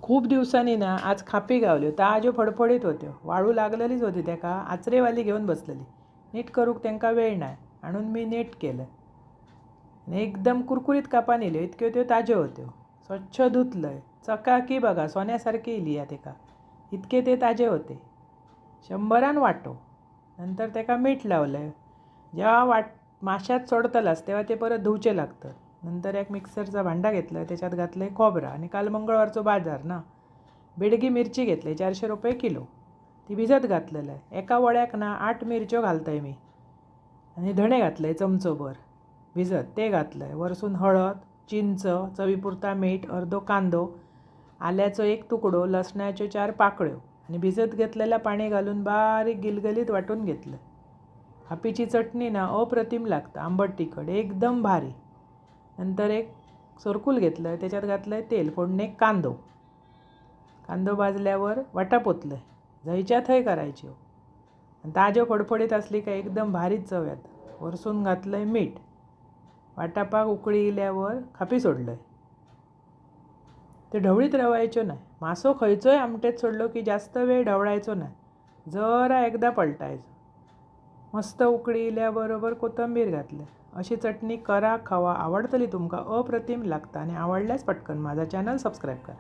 खूप दिवसांनी ना आज खापी गावल्यो ताज्यो फडफडीत होत्यो. वाळू लागलेलीच होती तेका. आचरेवाली घेऊन बसलेली. नीट करूक तेंका वेळ नाही म्हणून मी नीट केलं. आणि एकदम कुरकुरीत कापान येयल्यो इतक्यो त्यो ताज्यो होत्यो. स्वच्छ धुतलंय. चकाकी बघा सोन्यासारखी येयली तेका. इतके ते ताजे होते. 100 वाटो. नंतर तेका मीठ लावलं. जेव्हा माशात सोडतलास तेव्हा ते परत धुवचे लागतं. नंतर एक मिक्सरचा भांडा घेतला, त्याच्यात घातलं खोबरा आणि काल मंगळवारचो बाजार ना. बेडगी मिरची घेतली 400 रुपये किलो. ती भिजत घातलेलं आहे. एका वड्याक ना 8 मिरच्यो घालताय मी. आणि धणे घातले चमचोभर भिजत ते घातलं. वरसून हळद, चिंच, चवीपुरता मीठ, अर्धो कांदो, आल्याचो 1 तुकडो, लसणाच्यो 4 पाकळ्यो आणि भिजत घेतलेलं पाणी घालून बारीक गिलगलीत वाटून घेतलं. खापीची चटणी ना अप्रतिम लागतं. आंबट तिखट एकदम भारी. नंतर एक सरकूल घेतलं, त्याच्यात घातलं तेल, फोडणीक कांदो भाजल्यावर वाटा पोतलं. झयच्या थंय करायच्यो. ताज्यो फडफडीत असली का एकदम भारीच चव येतं. वरसून घातलं मीठ. वाटापाक उकळी इल्यावर खापी सोडलं. ते ढवळीत रवायच्यो नाही. मासो खंयचोय आमटेत सोडलो की जास्त वेळ ढवळायचो नाही. जरा एकदा पलटायचो. मस्त उकळी इल्याबरोबर कोथिंबीर घातलं. अशी चटणी करा, खावा. आवडतली तुमका. अप्रतिम लागता. आणि आवडल्यास पटकन माझा चॅनल सबस्क्राईब करा.